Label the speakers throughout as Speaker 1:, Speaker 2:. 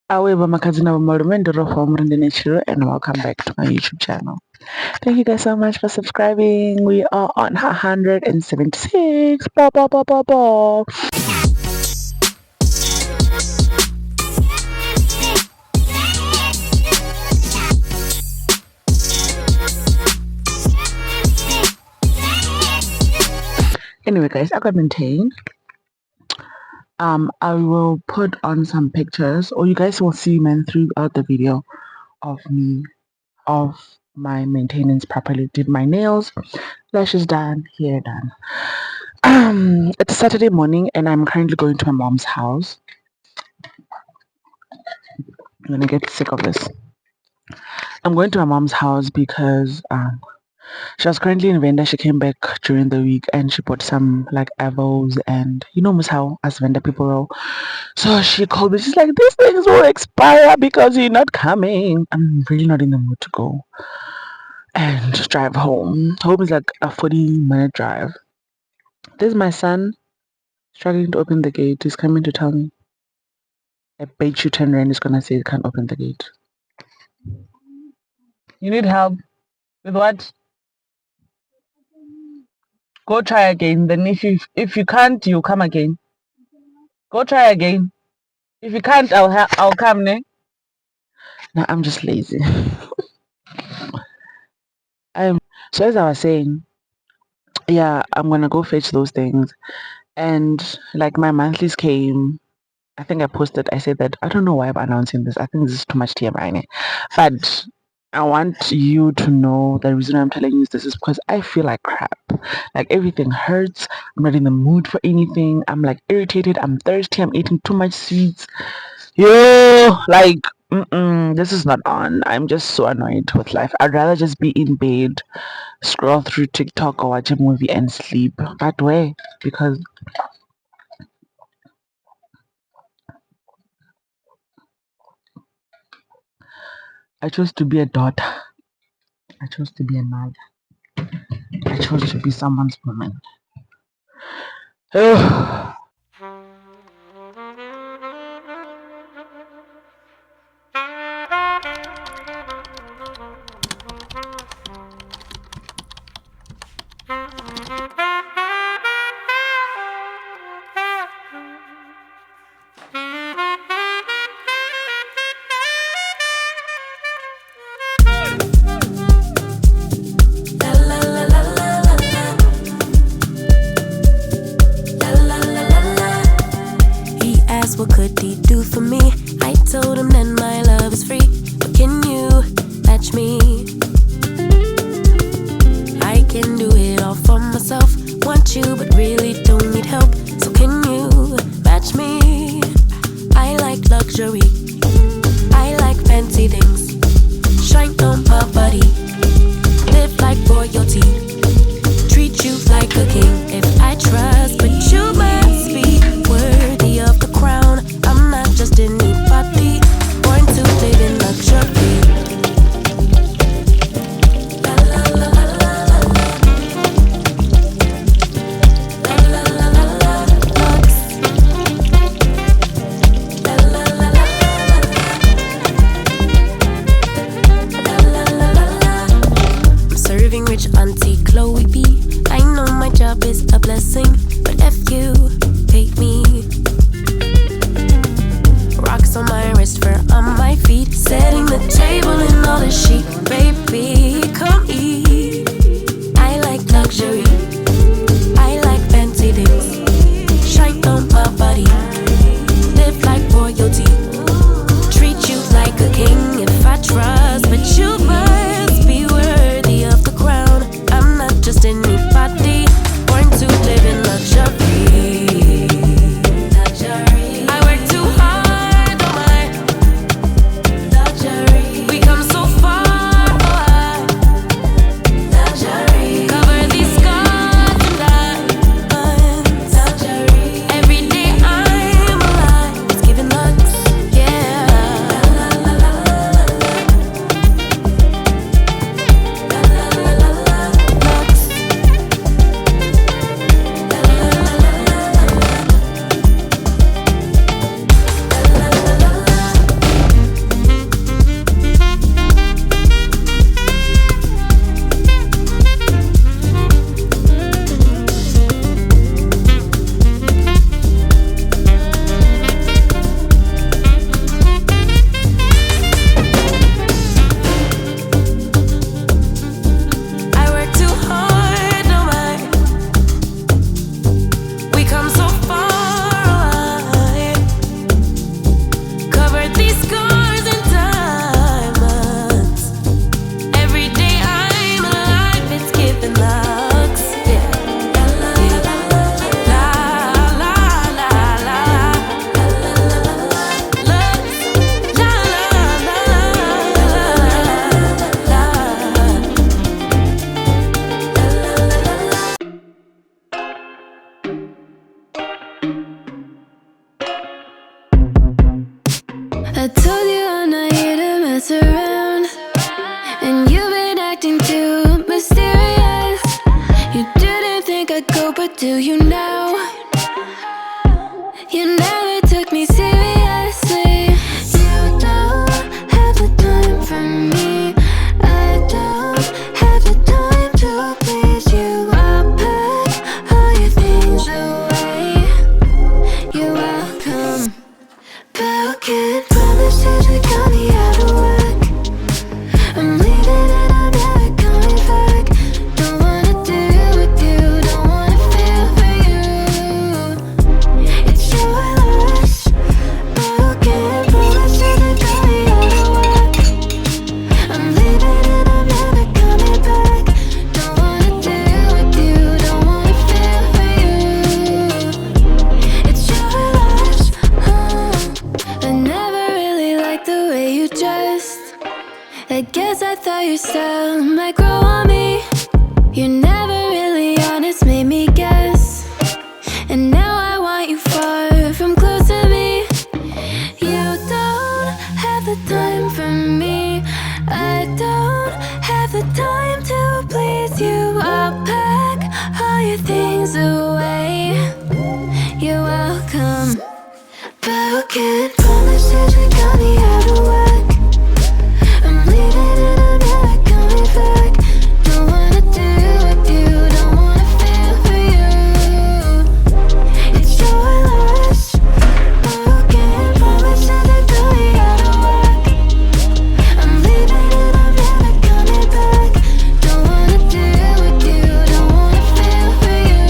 Speaker 1: Vho Makhadzi na Malume and welcome back to my YouTube channel. Thank you guys so much for subscribing. We are on 176. Bah, bah, bah, bah, bah. Anyway, guys, I got maintained. I will put on some pictures, or you guys will see throughout the video of my maintenance properly. Did my nails, lashes done, hair done. It's Saturday morning and I'm currently going to my mom's house. I'm gonna get sick of this. I'm going to my mom's house because she was currently in Venda. She came back during the week and she bought some like avos and you know how as Venda people roll. So she called me. She's like, "These things will expire because you're not coming." I'm really not in the mood to go and drive home. Home is like a 40-minute drive. This is my son struggling to open the gate. He's coming to tell me. I bet you 10 rand is gonna say he can't open the gate. You need help with what? Go try again. Then if you can't, you come again. Go try again. If you can't, I'll come. Ne? No, I'm just lazy. So as I was saying, yeah, I'm gonna go fetch those things, and like my monthlies came. I think I posted. I said that I don't know why I'm announcing this. I think this is too much TMI, but I want you to know the reason I'm telling you this is because I feel like crap. Like everything hurts. I'm not in the mood for anything. I'm like irritated. I'm thirsty. I'm eating too much sweets. Yo, like, this is not on. I'm just so annoyed with life. I'd rather just be in bed, scroll through TikTok or watch a movie and sleep. But where? Because I chose to be a daughter. I chose to be a mother. I chose to be someone's woman. Ugh.
Speaker 2: What could he do for me? I told him that my love is free. But can you match me? I can do it all for myself. Want you but really don't need help. So can you match me? I like luxury. I like fancy things. Shine on my body. Live like royalty. Treat you like a king. If I trust, but you must be worthy of the crown. I'm not just anybody, born to live in luxury. La la la la la la la la la la lux. La la la la la la la la. I'm serving rich Auntie Chloe B. I know my job is a blessing, but if you pay me. Rocks on my wrist, fur on my feet. Setting the table in all the chic. Baby, come eat. I like luxury. I like fancy things. Shine on my body. Live like royalty. Treat you like a king if I trust. But you must be worthy of the crown. I'm not just anybody, born to live in luxury. I work too hard. We come so far. I told you I'm not here to mess around, and you've been acting too mysterious. You didn't think I'd go, but do you now? You never took me seriously. You don't have the time for me. I don't have the time to please you. I'll pack all your things away. You're welcome. Broken promises that got me out of work. I'm leaving and I'm never coming back. Don't wanna deal with you, don't wanna feel for you. It's your loss. Broken promises that got me out of work. I'm leaving and I'm never coming back. Don't wanna deal with you, don't wanna feel for you. It's your loss. I never really liked the way you dressed. I guess I thought your style might grow on me. You're never really honest, made me guess. And now I want you far from close to me. You don't have the time for me. I don't have the time to please you. I'll pack all your things away. You're welcome. Broken promises that got me out of work. I'm leaving and I'm never coming back. Don't wanna deal with you, don't wanna feel for you. It's your loss. Broken promises that got me out of work. I'm leaving and I'm never coming back. Don't wanna deal with you, don't wanna feel for you.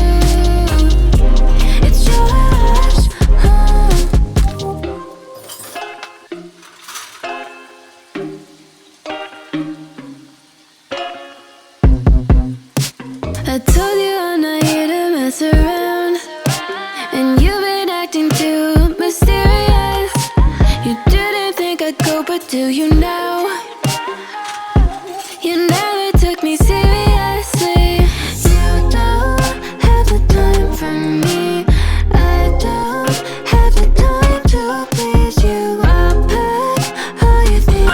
Speaker 2: It's your loss. I told you I'm not here to mess around, and you've been acting too mysterious. You didn't think I'd go, but do you now? You never took me seriously. You don't have the time for me. I don't have the time to please you. I'll pack all your things.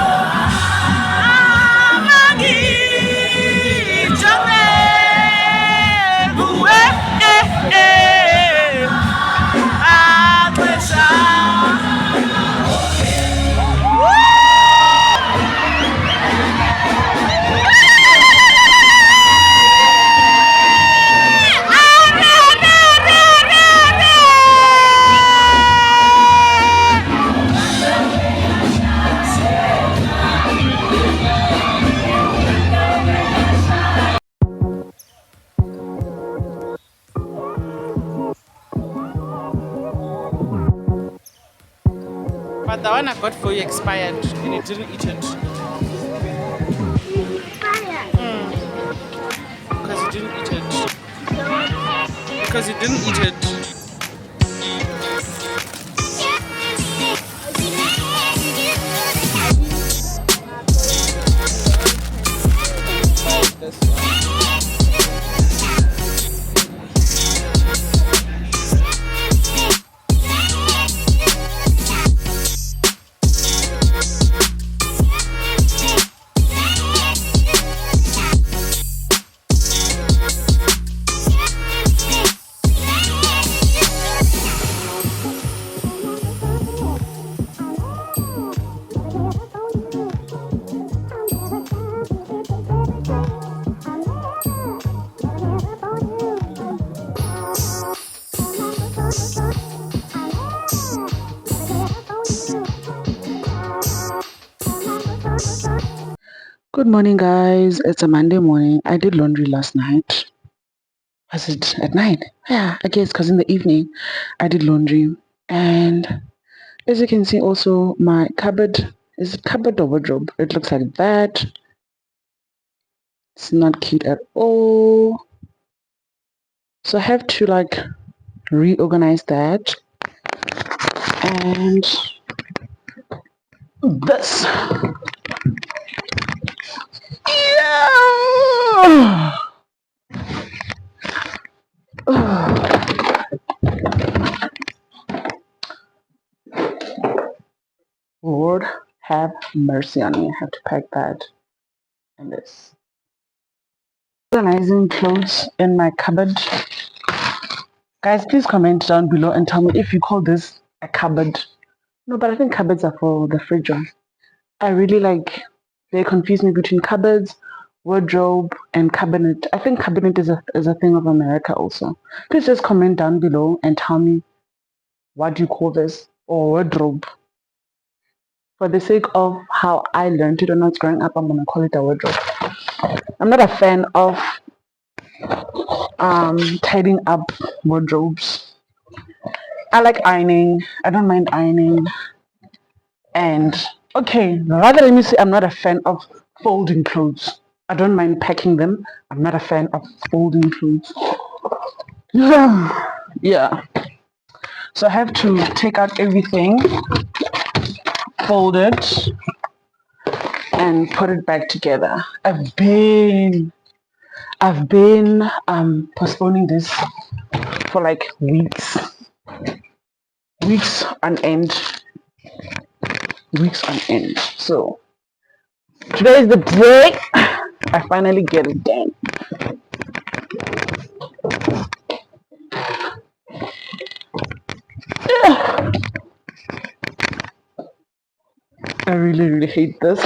Speaker 3: But the one I got for you expired and you didn't eat it. Because you didn't eat it. Because you didn't eat it.
Speaker 1: Good morning, guys. It's a Monday morning. I did laundry last night. Was it at night? Yeah, I guess because in the evening I did laundry. And as you can see, also my cupboard is cupboard or wardrobe. It looks like that. It's not cute at all. So I have to like reorganize that. And this. Yeah. Lord. Have mercy on me. I have to pack that and this. Organizing clothes in my cupboard. Guys, please comment down below and tell me if you call this a cupboard. No, but I think cupboards are for the fridge one. I really they confuse me between cupboards, wardrobe, and cabinet. I think cabinet is a thing of America also. Please just comment down below and tell me what do you call this, or wardrobe. For the sake of how I learned it when I was growing up, I'm gonna call it a wardrobe. I'm not a fan of tidying up wardrobes. I like ironing. I don't mind ironing. And okay, rather let me say I'm not a fan of folding clothes. I don't mind packing them. I'm not a fan of folding clothes. Yeah. So I have to take out everything, fold it, and put it back together. I've been postponing this for like weeks on end, weeks on end. So today is the day I finally get it done. I really, really hate this.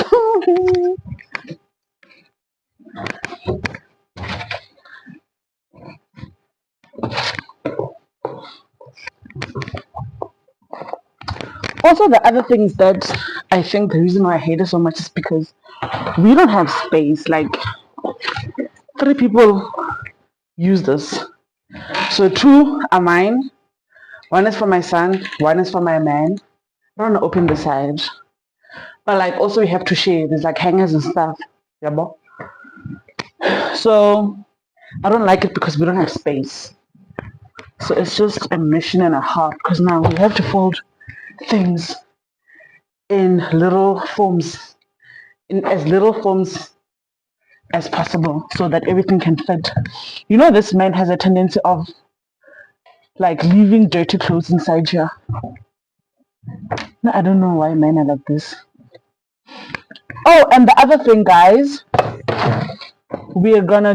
Speaker 1: Also, the other thing is that I think the reason why I hate it so much is because we don't have space. Like, 3 people use this. So 2 are mine. 1 is for my son. 1 is for my man. I don't want to open the side. But like also we have to share. There's like hangers and stuff. Yeah, bo? So I don't like it because we don't have space. So it's just a mission and a half because now we have to fold things in little forms, in as little forms as possible so that everything can fit. You know, this man has a tendency of like leaving dirty clothes inside here. No, I don't know why men are like this. Oh, and the other thing, guys, we are gonna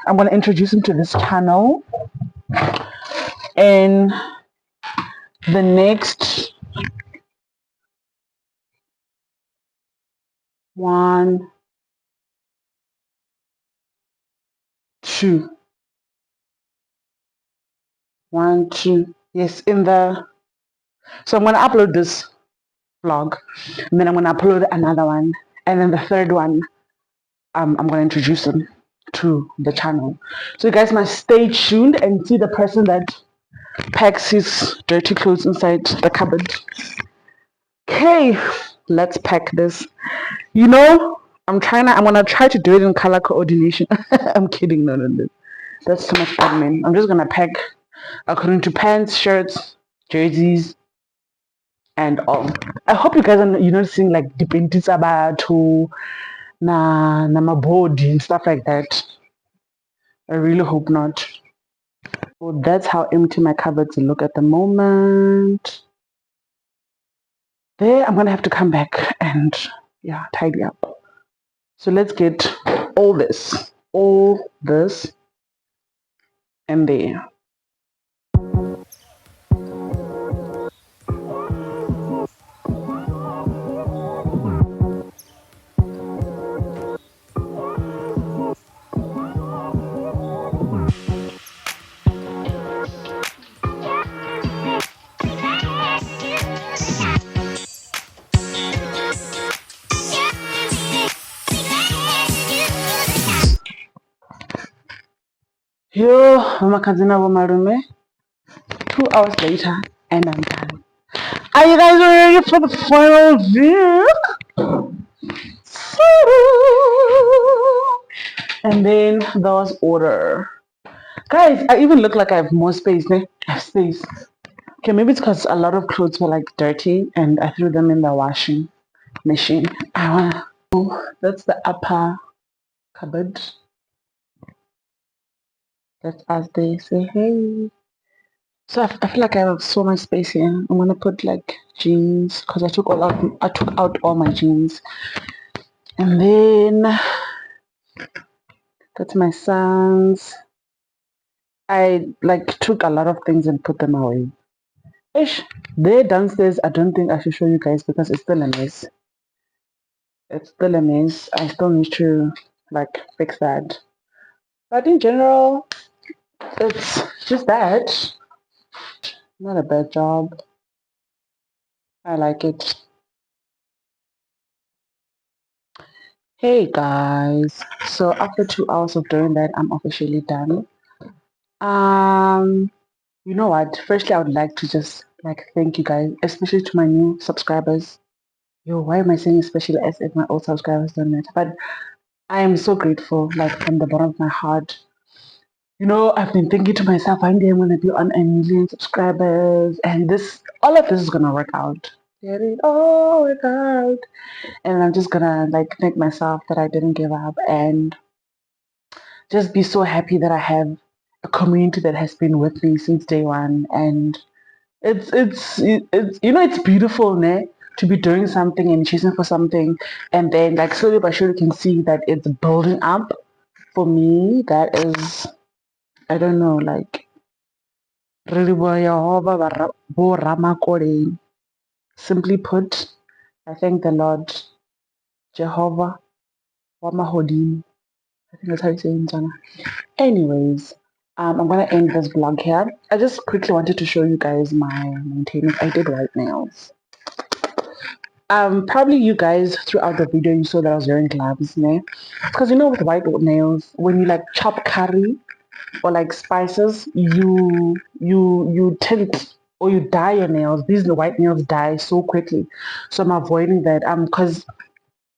Speaker 1: I'm gonna introduce him to this channel in the next 1, 2, 1, 2. Yes, so I'm gonna upload this vlog, and then I'm gonna upload another one, and then the third one, I'm gonna introduce him to the channel. So you guys must stay tuned and see the person that packs his dirty clothes inside the cupboard. Okay, let's pack this. You know, I'm gonna try to do it in color coordination. I'm kidding, no. That's too much admin. I'm just gonna pack according to pants, shirts, jerseys, and all. I hope you guys are noticing like the paintings about na my body and stuff like that. I really hope not. So that's how empty my cupboards look at the moment. There, I'm gonna have to come back and yeah, tidy up. So let's get all this, and there. Yo, Vho Makhadzi na Vho Malume. 2 hours later, and I'm done. Are you guys ready for the final view? And then there was order. Guys, I even look like I have more space. I have space. Okay, maybe it's because a lot of clothes were like dirty and I threw them in the washing machine. That's the upper cupboard. That's as they say, hey. So I feel like I have so much space here. I'm gonna put like jeans because I took out all my jeans, and then that's my sons. I like took a lot of things and put them away. Ish, they're downstairs. I don't think I should show you guys because it's still a mess. It's still a mess. I still need to like fix that. But in general, it's just that. Not a bad job. I like it. Hey guys. So after 2 hours of doing that, I'm officially done. Um, you know what? Firstly, I would like to just like thank you guys, especially to my new subscribers. Yo, why am I saying especially as if my old subscribers don't matter? But I am so grateful, like from the bottom of my heart. You know, I've been thinking to myself, one day I'm gonna be on 1 million subscribers, and all of this is gonna work out. Let it all work out, and I'm just gonna like thank myself that I didn't give up, and just be so happy that I have a community that has been with me since day one, and it's it's beautiful, ne? To be doing something and chasing for something, and then like slowly but surely you can see that it's building up. For me, that is, I don't know, like really bo Ramakoreng. Simply put, I thank the Lord, Jehovah Wamahodim. I think that's how you say it in Ghana. Anyways, I'm gonna end this vlog here. I just quickly wanted to show you guys my maintenance. I did white nails. Probably you guys throughout the video you saw that I was wearing gloves, ne? Because you know with white nails, when you like chop curry or like spices, you tint or you dye your nails. These white nails die so quickly, so I'm avoiding that. Because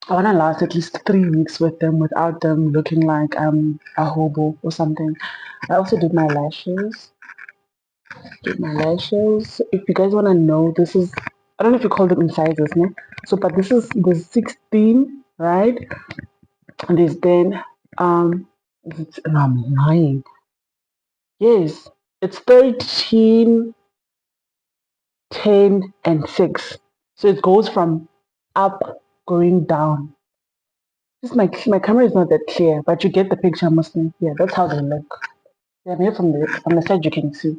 Speaker 1: I want to last at least 3 weeks with them without them looking like a hobo or something. I also did my lashes. Did my lashes. If you guys want to know, this is, I don't know if you call them in sizes, ne? So, but this is the 16, right? And there's then no, I'm lying. Yes, it's 13, 10, and 6. So it goes from up going down. This my camera is not that clear, but you get the picture mostly. Yeah, that's how they look. Yeah, maybe from the side you can see.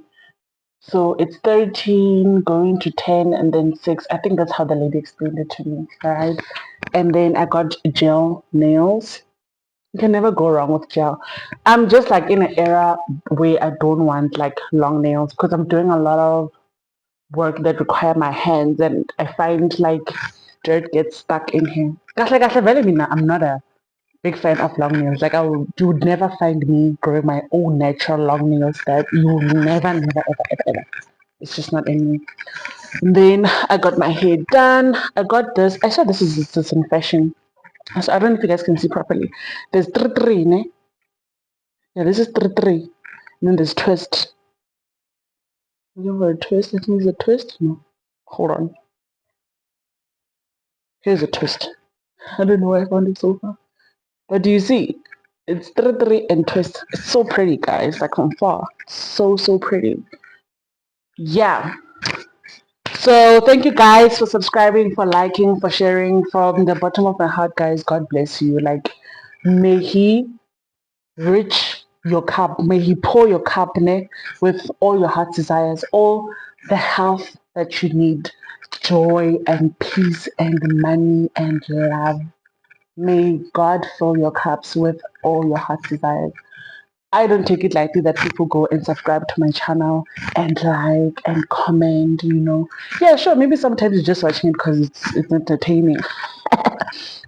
Speaker 1: So it's 13 going to 10 and then 6. I think that's how the lady explained it to me, right? And then I got gel nails. You can never go wrong with gel. I'm just like in an era where I don't want like long nails because I'm doing a lot of work that require my hands and I find like dirt gets stuck in here. I'm not a big fan of long nails. Like you would never find me growing my own natural long nails. That you will never, ever. It's just not in me. Then I got my hair done. I got this. I saw this is in fashion. So I don't know if you guys can see properly. There's three, ne? Yeah, this is three. And then there's twist. You know what a twist? It means a twist? No. Hold on. Here's a twist. I don't know why I found it so far. But do you see? It's three and twist. It's so pretty, guys. Like from far. So pretty. Yeah. So thank you guys for subscribing, for liking, for sharing. From the bottom of my heart, guys, God bless you. Like, may He rich your cup. May He pour your cup ne, with all your heart's desires, all the health that you need, joy and peace and money and love. May God fill your cups with all your heart's desires. I don't take it lightly that people go and subscribe to my channel and like and comment, you know. Yeah, sure, maybe sometimes you're just watching it because it's entertaining.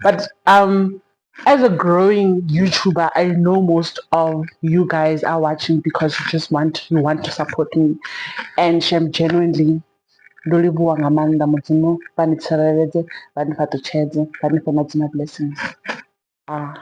Speaker 1: But as a growing YouTuber, I know most of you guys are watching because you want to support me. And Shem genuinely Lolibuwa ngamanda mudzimu vanitserereze vanipatochedze vanipe madzina blessings. Ah.